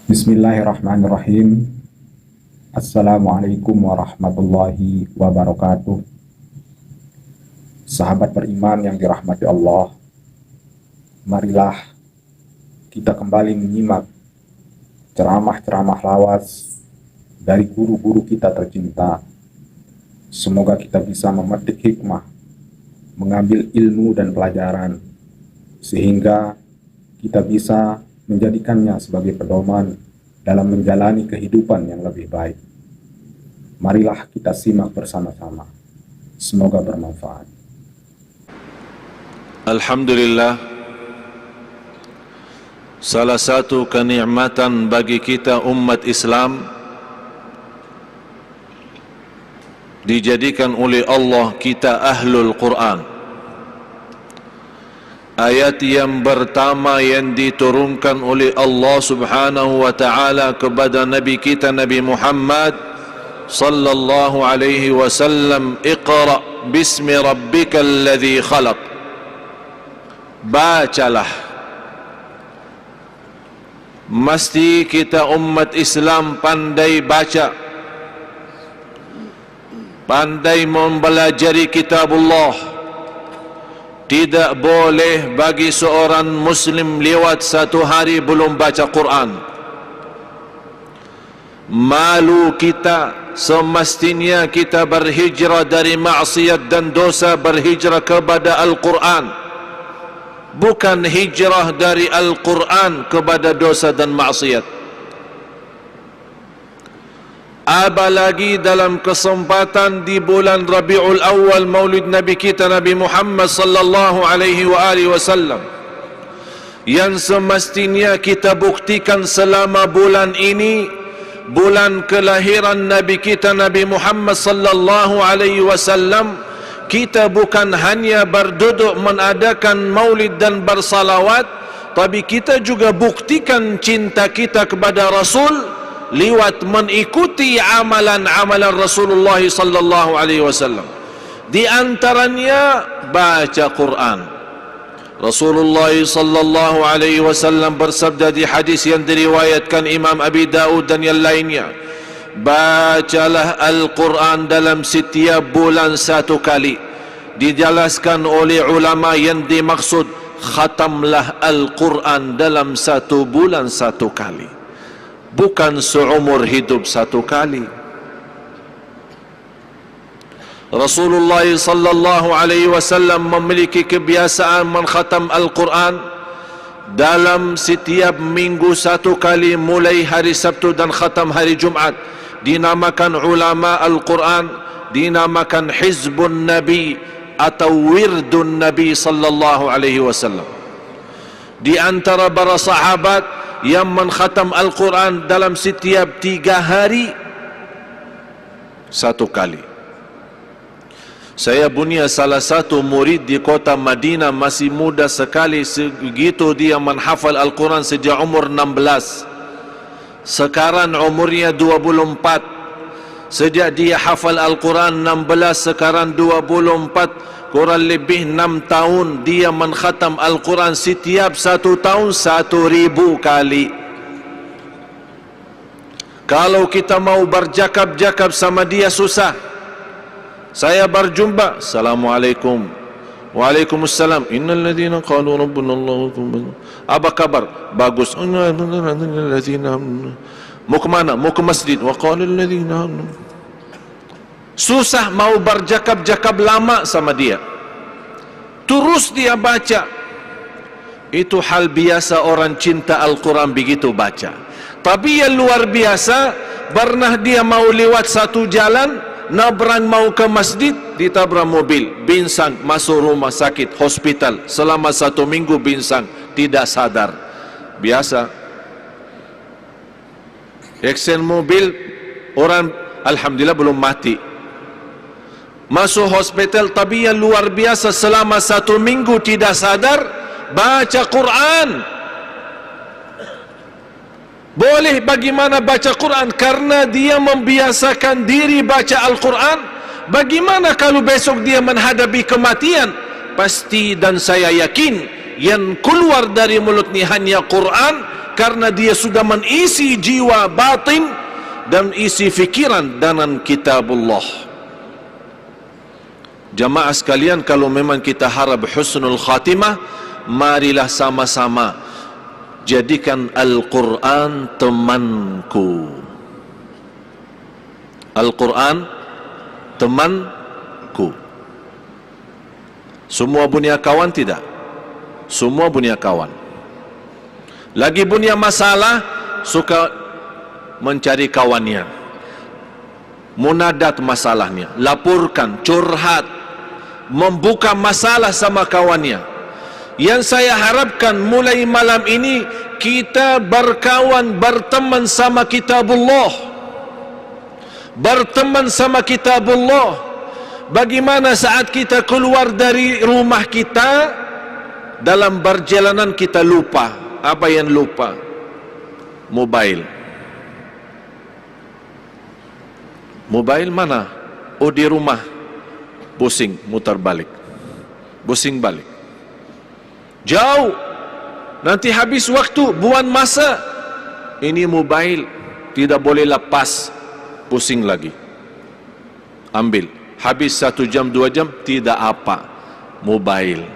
Bismillahirrahmanirrahim. Assalamualaikum warahmatullahi wabarakatuh. Sahabat beriman yang dirahmati Allah, marilah kita kembali menyimak ceramah-ceramah lawas dari guru-guru kita tercinta. Semoga kita bisa memetik hikmah, mengambil ilmu dan pelajaran, sehingga kita bisa menjadikannya sebagai pedoman dalam menjalani kehidupan yang lebih baik. Marilah kita simak bersama-sama. Semoga bermanfaat. Alhamdulillah, salah satu kenikmatan bagi kita umat Islam dijadikan oleh Allah kita ahlul Quran. Ayat yang pertama yang diturunkan oleh Allah Subhanahu wa taala kepada nabi kita Nabi Muhammad sallallahu alaihi wasallam, Iqra bismi rabbikal ladzi khalaq. Bacalah. Mesti kita umat Islam pandai baca, pandai mempelajari kitabullah. Tidak boleh bagi seorang Muslim lewat satu hari belum baca Quran. Malu kita, semestinya kita berhijrah dari maksiat dan dosa, berhijrah kepada Al-Quran, bukan hijrah dari Al-Quran kepada dosa dan maksiat. Apalagi dalam kesempatan di bulan Rabiul Awal, Maulid Nabi kita Nabi Muhammad sallallahu alaihi wasallam, yang semestinya kita buktikan selama bulan ini, bulan kelahiran Nabi kita Nabi Muhammad sallallahu alaihi wasallam, kita bukan hanya berduduk mengadakan maulid dan bersalawat, tapi kita juga buktikan cinta kita kepada Rasul liwat mengikuti amalan-amalan Rasulullah sallallahu alaihi wasallam. Di antaranya baca Quran. Rasulullah sallallahu alaihi wasallam bersabda di hadis yang diriwayatkan Imam Abi Daud dan yang lainnya, bacalah Al-Quran dalam setiap bulan satu kali. Dijelaskan oleh ulama yang dimaksud, khatamlah Al-Quran dalam satu bulan satu kali, bukan seumur hidup satu kali. Rasulullah sallallahu alaihi wasallam memiliki kebiasaan mengkhatam Al-Quran dalam setiap minggu satu kali, mulai hari Sabtu dan khatam hari Jumat. Dinamakan ulama Al-Quran, dinamakan Hizbun Nabi atau Wirdun Nabi sallallahu alaihi wasallam. Di antara para sahabat yang mengkhatam Al-Quran dalam setiap 3 hari satu kali. Saya punya salah satu murid di kota Madinah, masih muda sekali, segitu dia menghafal Al-Quran sejak umur 16. Sekarang umurnya 24. Sejak dia hafal Al-Quran 16, sekarang 24, kurang lebih 6 tahun dia mengkhatam Al-Quran. Setiap satu tahun 1,000 kali. Kalau kita mau berjakab-jakab sama dia susah. Saya berjumpa, Assalamualaikum, Waalaikumsalam, innal ladzina qalu rabbuna Allah, apa kabar? Bagus. Mau ke mana? Mau ke masjid. Wa qala alladzina, susah mau berjakab-jakab lama sama dia. Terus dia baca. Itu hal biasa orang cinta Al-Quran begitu baca. Tapi yang luar biasa, pernah dia mau lewat satu jalan, nabrak mau ke masjid, ditabrak mobil, pingsan, masuk rumah sakit, hospital, selama 1 minggu pingsan, tidak sadar. Biasa. Aksen mobil, orang alhamdulillah belum mati, masuk hospital. Tapi yang luar biasa, selama 1 minggu tidak sadar, baca Quran. Boleh bagaimana baca Quran? Karena dia membiasakan diri baca Al-Quran. Bagaimana kalau besok dia menghadapi kematian? Pasti dan saya yakin yang keluar dari mulutnya hanya Quran, karena dia sudah mengisi jiwa batin dan isi fikiran dengan kitabullah. Jamaah sekalian, kalau memang kita harap husnul khatimah, marilah sama-sama jadikan Al-Quran temanku. Al-Quran temanku. Semua punya kawan tidak? Semua punya kawan. Lagi punya masalah, suka mencari kawannya, munadat masalahnya, laporkan, curhat, membuka masalah sama kawannya. Yang saya harapkan mulai malam ini kita berkawan, berteman sama kitabullah, berteman sama kitabullah. Bagaimana saat kita keluar dari rumah kita, dalam perjalanan kita lupa. Apa yang lupa? Mobile. Mobile mana? Oh, di rumah. Pusing, mutar balik. Pusing balik. Jauh. Nanti habis waktu, buang masa. Ini mobile, tidak boleh lepas. Pusing lagi. Ambil. Habis 1 jam, 2 jam, tidak apa. Mobile.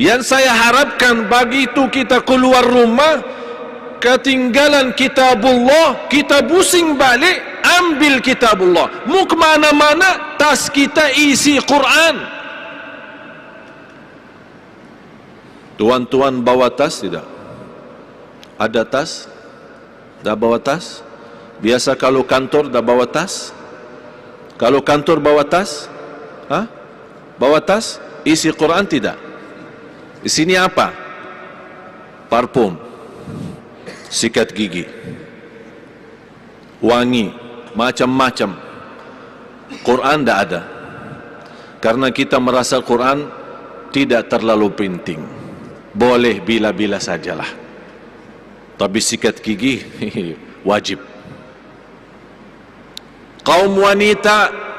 Yang saya harapkan begitu kita keluar rumah, ketinggalan kitabullah, kita pusing balik, ambil kitabullah. Mau ke mana-mana, tas kita isi Quran. Tuan-tuan bawa tas tidak? Ada tas? Dah bawa tas? Biasa kalau kantor dah bawa tas? Kalau kantor bawa tas? Hah? Bawa tas? Isi Quran tidak? Di sini apa? Parfum, sikat gigi, wangi, macam-macam. Quran tidak ada. Karena kita merasa Quran tidak terlalu penting. Boleh bila-bila sajalah. Tapi sikat gigi wajib. Kaum wanita,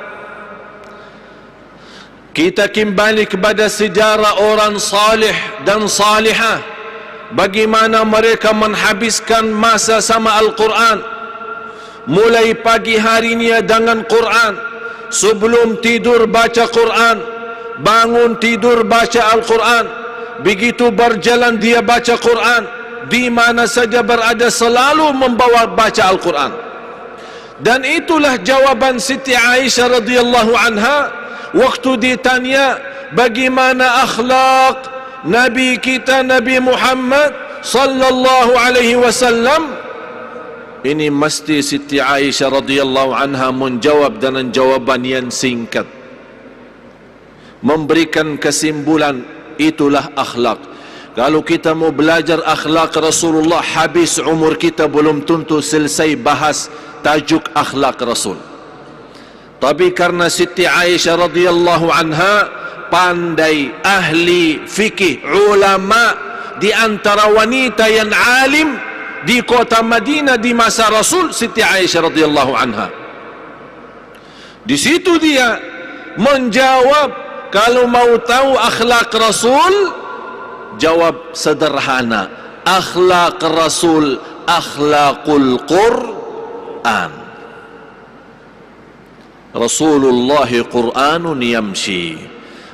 kita kembali kepada sejarah orang salih dan salihah. Bagaimana mereka menghabiskan masa sama Al-Quran. Mulai pagi harinya dengan Quran. Sebelum tidur baca Quran. Bangun tidur baca Al-Quran. Begitu berjalan dia baca Quran. Di mana saja berada selalu membawa baca Al-Quran. Dan itulah jawaban Siti Aisyah radhiyallahu anha waktu ditanya bagaimana akhlak Nabi kita Nabi Muhammad sallallahu alaihi wasallam. Ini mesti Siti Aisyah radhiyallahu anha menjawab dengan jawaban yang singkat, memberikan kesimpulan, itulah akhlak. Kalau kita mau belajar akhlak Rasulullah, habis umur kita belum tentu selesai bahas tajuk akhlak Rasul. Tapi karena Siti Aisyah radhiyallahu anha pandai, ahli fikih, ulama, di antara wanita yang alim di kota Madinah di masa Rasul, Siti Aisyah radhiyallahu anha. Di situ dia menjawab, kalau mau tahu akhlak Rasul, jawab sederhana, akhlak Rasul akhlakul Quran. Rasulullah Quranun yamshi.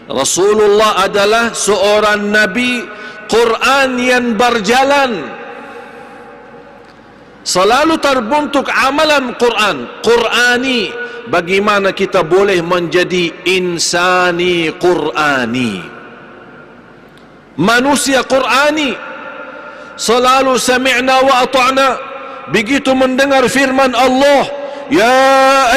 Rasulullah adalah seorang Nabi Quran yang berjalan. Selalu terbentuk amalan Quran, Qurani. Bagaimana kita boleh menjadi insani Qurani, manusia Qurani. Selalu sami'na wa ata'na. Begitu mendengar firman Allah, ya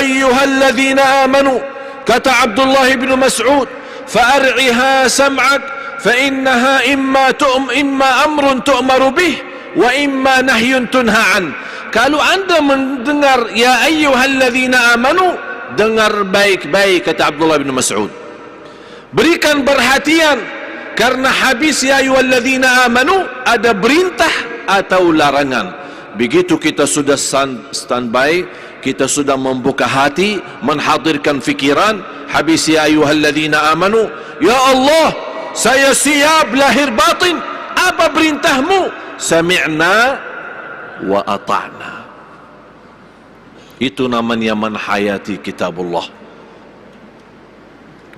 ayyuhalladzina amanu, kata Abdullah bin Mas'ud, fa'ar'iha sam'ak fa innaha imma amrun tu'maru bih wa imma nahyun tunha'an. Kalau anda mendengar ya ayyuhalladzina amanu, dengar baik-baik, kata Abdullah bin Mas'ud. Berikan perhatian, karena habis ya ayyuhalladzina amanu ada perintah atau larangan. Begitu kita sudah standby, kita sudah membuka hati, menghadirkan fikiran, habis ya ayyuhalladzina amanu, ya Allah, saya siap lahir batin, apa perintahmu? Sami'na wa ata'na. Itu namanya menhayati kitabullah.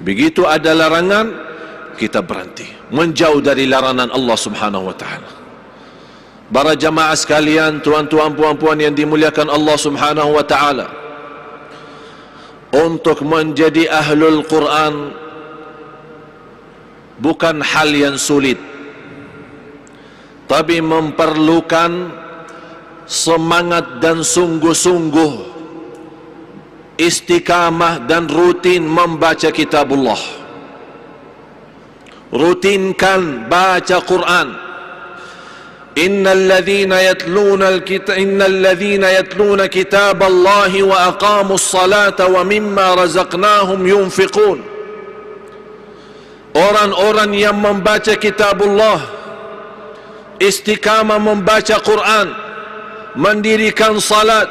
Begitu ada larangan, kita berhenti, menjauh dari larangan Allah Subhanahu wa taala. Para jamaah sekalian, tuan-tuan puan-puan yang dimuliakan Allah Subhanahu wa taala, untuk menjadi ahlul Quran bukan hal yang sulit, tapi memerlukan semangat dan sungguh-sungguh, istiqamah dan rutin membaca kitabullah. Rutinkan baca Quran. Innal ladzina yatluna kitaballahi wa aqamus salata wa mimma razaqnahum yunfiqun. Orang-orang yang membaca kitabullah, istiqamah membaca Quran, mendirikan salat,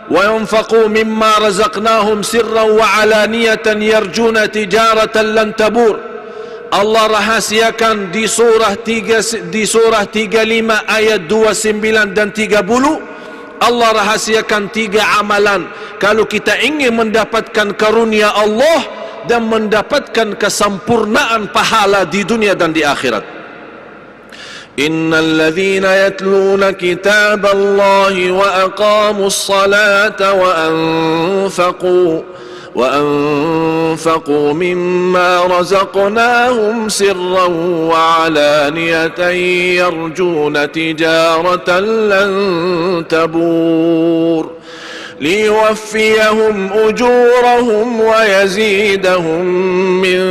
wa yunfaqu mimma razaqnahum sirran wa alaniyatan yarjuna tijaratan lan tabur. Allah rahasiakan di surah 35 ayat 29 dan 30. Allah rahasiakan 3 amalan kalau kita ingin mendapatkan karunia Allah dan mendapatkan kesempurnaan pahala di dunia dan di akhirat. Innal ladzina yatluna kitaballahi wa aqamus salata وأنفقوا مما رزقناهم سرا وعلانية يرجون تجارة لن تبور ليوفيهم أجورهم ويزيدهم من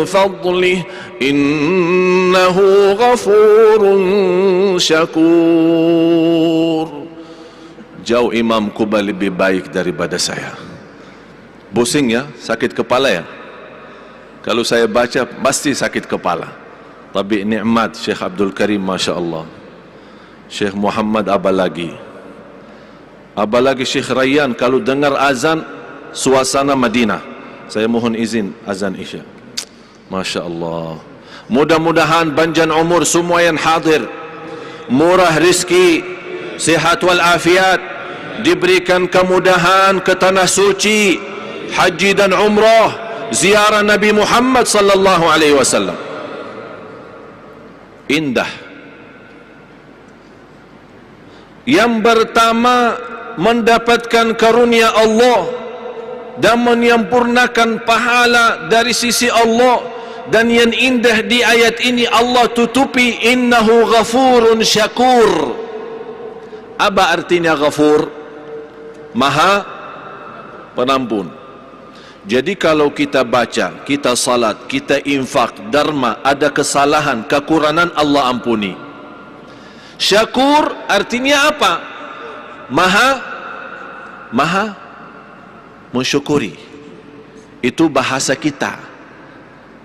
فضله إنه غفور شكور. Jauh Imam Kuba lebih baik daripada saya. Pusing ya, sakit kepala ya. Kalau saya baca pasti sakit kepala. Tapi nikmat Syekh Abdul Karim, Masya Allah. Syekh Muhammad Abalagi Syekh Rayyan, kalau dengar azan suasana Madinah. Saya mohon izin azan Isya. Masya Allah. Mudah-mudahan panjang umur semua yang hadir, murah rizki, sihat wal afiat, diberikan kemudahan ke tanah suci, haji dan umrah, ziarah Nabi Muhammad sallallahu alaihi wasallam. Indah. Yang pertama, mendapatkan karunia Allah dan menyempurnakan pahala dari sisi Allah. Dan yang indah di ayat ini Allah tutupi, innahu ghafurun syakur. Apa artinya ghafur? Maha penampun. Jadi kalau kita baca, kita salat, kita infak, dharma, ada kesalahan, kekurangan, Allah ampuni. Syakur artinya apa? Maha mensyukuri. Itu bahasa kita.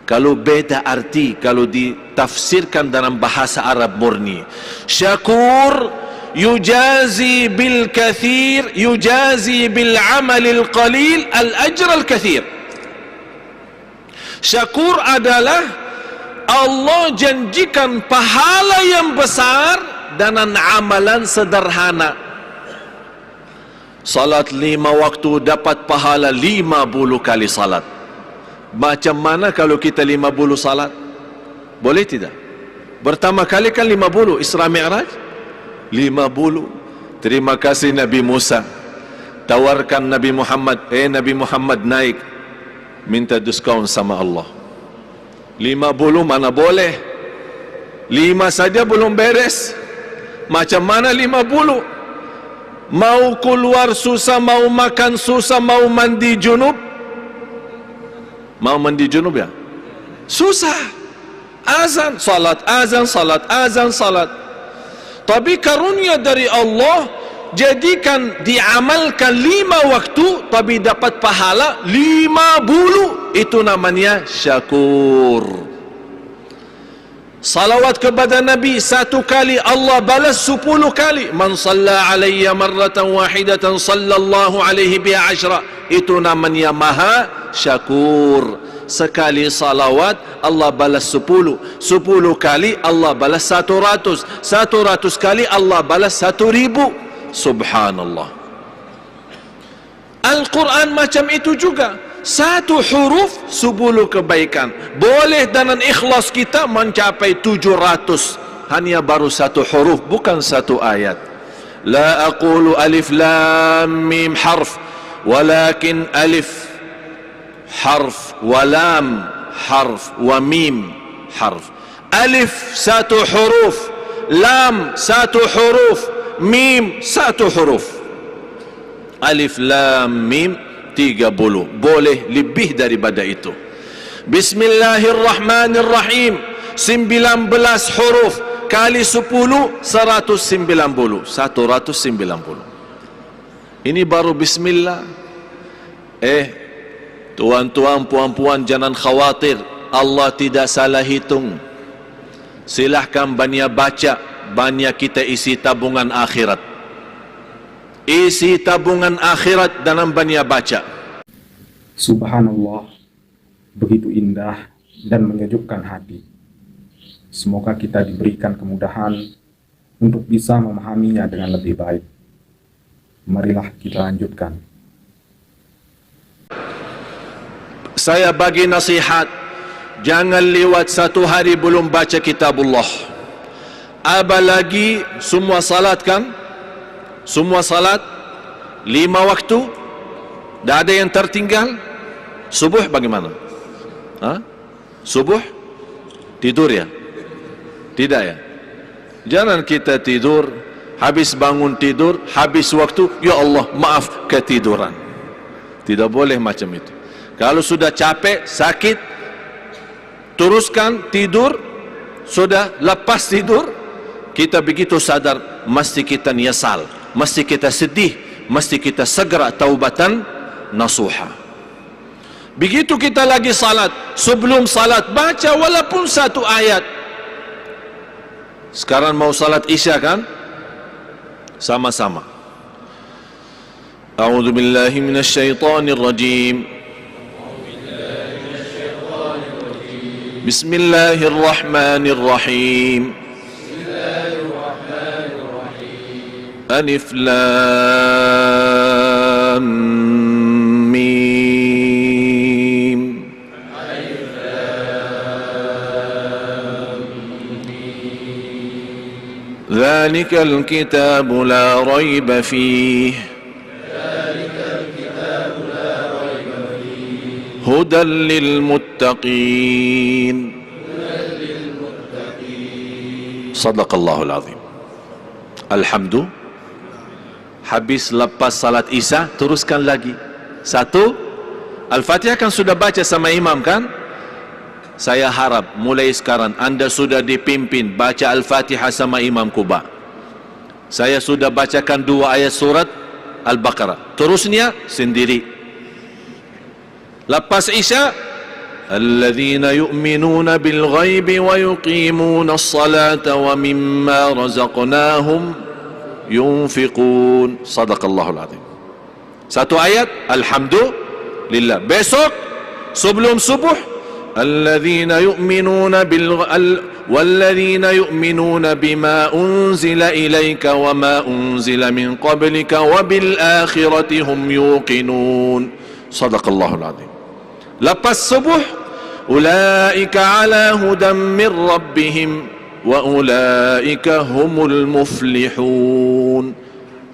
Kalau beda arti, kalau ditafsirkan dalam bahasa Arab murni. Syakur yujazi bil kathir, yujazi bil amalil qalil al ajr al kathir. Syakur adalah Allah janjikan pahala yang besar dengan amalan sederhana. Salat 5 waktu dapat pahala 50 kali salat. Macam mana kalau kita 50 salat? Boleh tidak? Pertama kali kan 50 Isra Mi'raj 50. Terima kasih Nabi Musa, tawarkan Nabi Muhammad, Nabi Muhammad naik, minta diskaun sama Allah. 50 mana boleh, 5 saja belum beres, macam mana 50? Mau keluar susah, mau makan susah, mau mandi junub. Mau mandi junub ya? Susah. Azan, salat, azan, salat, azan, salat. Tapi karunia dari Allah, jadikan diamalkan 5 waktu, tapi dapat pahala 50. Itu namanya syakur. Salawat kepada Nabi 1 kali, Allah balas 10 kali. Man salla alayya marratan wahidatan sallallahu alaihi biha 10. Itu namanya maha syakur. Sekali salawat Allah balas 10. 10 kali Allah balas 100. 100 kali Allah balas 1000. Subhanallah. Al-Quran macam itu juga. Satu huruf 10 kebaikan. Boleh dengan ikhlas kita mencapai 700. Hanya baru satu huruf, bukan satu ayat. La aqulu alif lam mim harf, walakin alif harf, wa lam harf, wa mim harf. Alif satu huruf, lam satu huruf, mim satu huruf. Alif lam mim 30. Boleh lebih daripada itu. Bismillahirrahmanirrahim 19 huruf kali 10 190. 190. Ini baru bismillah. Tuan-tuan, puan-puan, jangan khawatir, Allah tidak salah hitung. Silahkan banyak baca, banyak kita isi tabungan akhirat. Isi tabungan akhirat dalam banyak baca. Subhanallah, begitu indah dan menyejukkan hati. Semoga kita diberikan kemudahan untuk bisa memahaminya dengan lebih baik. Marilah kita lanjutkan. Saya bagi nasihat, jangan lewat satu hari belum baca kitabullah. Apalagi semua salat kan? Semua salat 5 waktu, tak ada yang tertinggal. Subuh bagaimana? Subuh tidur ya? Tidak ya? Jangan kita tidur, habis bangun tidur, habis waktu, ya Allah maaf ketiduran. Tidak boleh macam itu. Kalau sudah capek, sakit, teruskan tidur. Sudah lepas tidur, kita begitu sadar, mesti kita nyesal, mesti kita sedih, mesti kita segera taubatan nasuha. Begitu kita lagi salat, sebelum salat baca walaupun satu ayat. Sekarang mau salat isya kan? Sama-sama. A'udzu billahi minasyaitonir rajim. Bismillahirrahmanirrahim. Alif lam mim. Dzalikal kitabu la raiba fihi. هدى للمتقين صدق الله العظيم. Alhamdulillah. Habis lepas salat isya, teruskan lagi. Satu, Al-Fatihah kan sudah baca sama imam kan? Saya harap mulai sekarang anda sudah dipimpin baca Al-Fatihah sama imam Kuba. Saya sudah bacakan 2 ayat surat Al-Baqarah. Terusnya sendiri. Lepas isya, alladzina yu'minuna bil ghaibi wa yuqimuna as-salata wa mimma razaqnahum yunfiqun. Sadaqallahul azim. Satu ayat, alhamdulillah. Besok sebelum subuh, alladzina yu'minuna walladzina yu'minuna bima unzila ilayka wa ma unzila min qablika wa bil akhirati hum yuqinun. Sadaqallahul azim. Lepas subuh, ulaika ala hudan min rabbihim wa ulaika humul muflihun.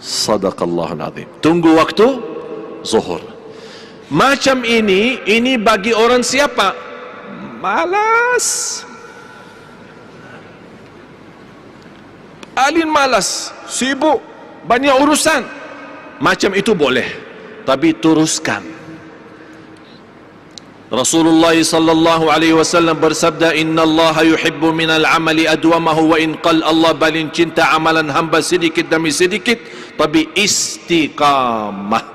Sadaqallahul azim. Tunggu waktu zuhur. Macam ini bagi orang siapa? Malas. Alin malas, sibuk, banyak urusan. Macam itu boleh, tapi teruskan. Rasulullah sallallahu alaihi wasallam bersabda, innallaha yuhibbu minal amali adwamahu wa in qal. Allah paling cinta amalan hamba sedikit demi sedikit, tapi istiqamah.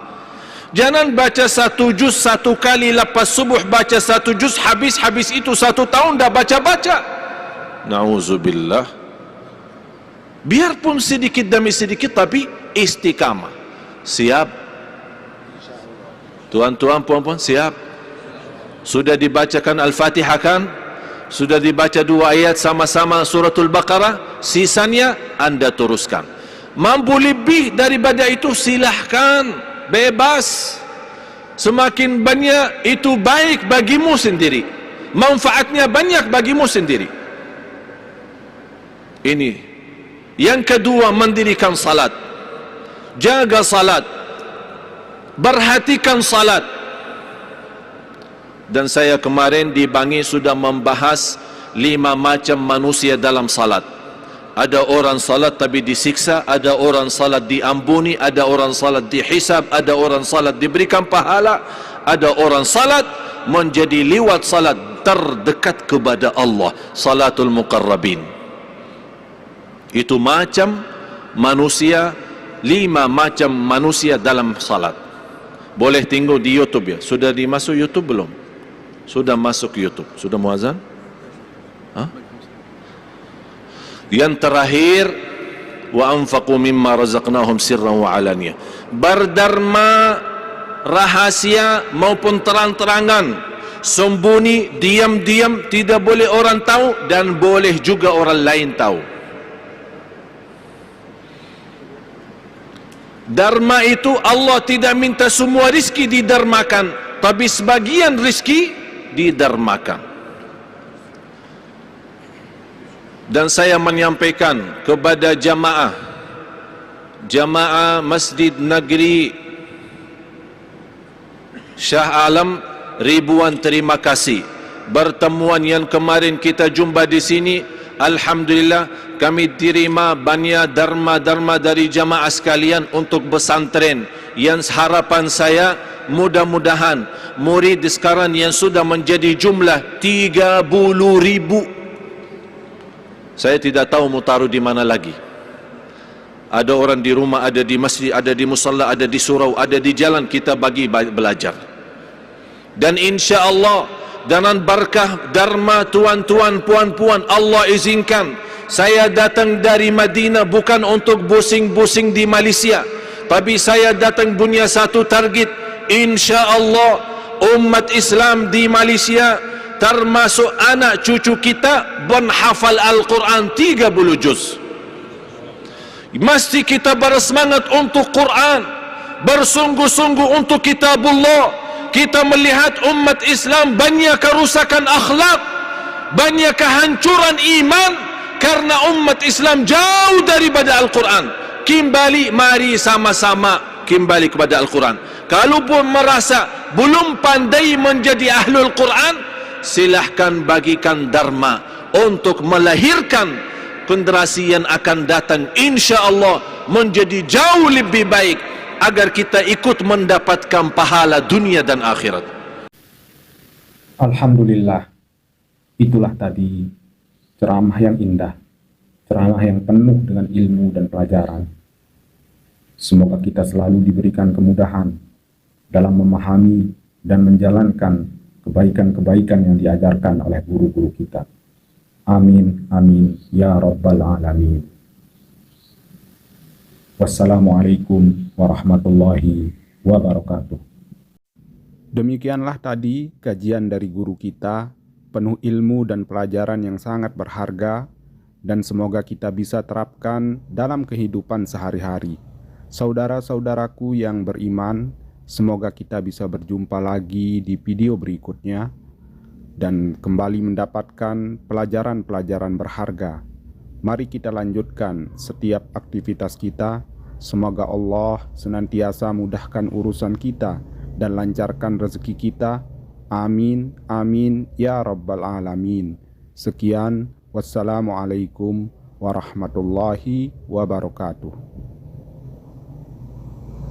Jangan baca 1 juz 1 kali, lepas subuh baca 1 juz, habis itu 1 tahun dah baca-baca. Nauzubillah. Biarpun sedikit demi sedikit, tapi istiqamah. Siap? Tuan-tuan, puan-puan, siap? Sudah dibacakan Al-Fatihah kan? Sudah dibaca 2 ayat sama-sama suratul Baqarah, sisanya anda teruskan. Mampu lebih daripada itu silahkan, bebas. Semakin banyak itu baik bagimu sendiri, manfaatnya banyak bagimu sendiri. Ini. Yang kedua, mendirikan salat. Jaga salat, perhatikan salat. Dan saya kemarin di Bangi sudah membahas 5 macam manusia dalam salat. Ada orang salat tapi disiksa, ada orang salat diampuni, ada orang salat dihisab, ada orang salat diberikan pahala, ada orang salat menjadi liwat salat terdekat kepada Allah, salatul muqarrabin. Itu macam manusia, 5 macam manusia dalam salat. Boleh tengok di YouTube ya. Sudah dimasuk YouTube belum? Sudah masuk YouTube. Sudah muazan? Yang terakhir, wa anfaqu mimma razaqnahum sirran wa alaniyah. Berderma rahasia maupun terang-terangan, sembunyi, diam-diam, tidak boleh orang tahu dan boleh juga orang lain tahu. Dharma itu Allah tidak minta semua rizki didermakan, tapi sebagian rizki didermakan. Dan saya menyampaikan kepada jamaah Masjid Negeri Shah Alam, ribuan terima kasih. Pertemuan yang kemarin kita jumpa di sini, alhamdulillah kami terima banyak dharma-dharma dari jamaah sekalian untuk pesantren. Yang harapan saya, mudah-mudahan murid sekarang yang sudah menjadi jumlah 30.000. Saya tidak tahu mau taruh di mana lagi. Ada orang di rumah, ada di masjid, ada di musalla, ada di surau, ada di jalan, kita bagi belajar. Dan insya Allah dengan berkah dharma tuan-tuan, puan-puan, Allah izinkan saya datang dari Madinah bukan untuk pusing-pusing di Malaysia, tapi saya datang punya satu target. Insya Allah umat Islam di Malaysia termasuk anak cucu kita menghafal Al-Quran 30 juz. Mesti kita bersemangat untuk Quran, bersungguh-sungguh untuk kitabullah. Kita melihat umat Islam banyak kerusakan akhlak, banyak kehancuran iman karena umat Islam jauh daripada Al-Quran. Kembali, mari sama-sama kembali kepada Al-Quran. Kalau pun merasa belum pandai menjadi ahlul Quran, silahkan bagikan dharma untuk melahirkan generasi yang akan datang, insya Allah menjadi jauh lebih baik, agar kita ikut mendapatkan pahala dunia dan akhirat. Alhamdulillah, itulah tadi ceramah yang indah, ceramah yang penuh dengan ilmu dan pelajaran. Semoga kita selalu diberikan kemudahan dalam memahami dan menjalankan kebaikan-kebaikan yang diajarkan oleh guru-guru kita. Amin, amin, ya Rabbal Alamin. Wassalamualaikum warahmatullahi wabarakatuh. Demikianlah tadi kajian dari guru kita, penuh ilmu dan pelajaran yang sangat berharga, dan semoga kita bisa terapkan dalam kehidupan sehari-hari. Saudara-saudaraku yang beriman, semoga kita bisa berjumpa lagi di video berikutnya dan kembali mendapatkan pelajaran-pelajaran berharga. Mari kita lanjutkan setiap aktivitas kita. Semoga Allah senantiasa mudahkan urusan kita dan lancarkan rezeki kita. Amin, amin, ya Rabbal Alamin. Sekian, wassalamualaikum warahmatullahi wabarakatuh.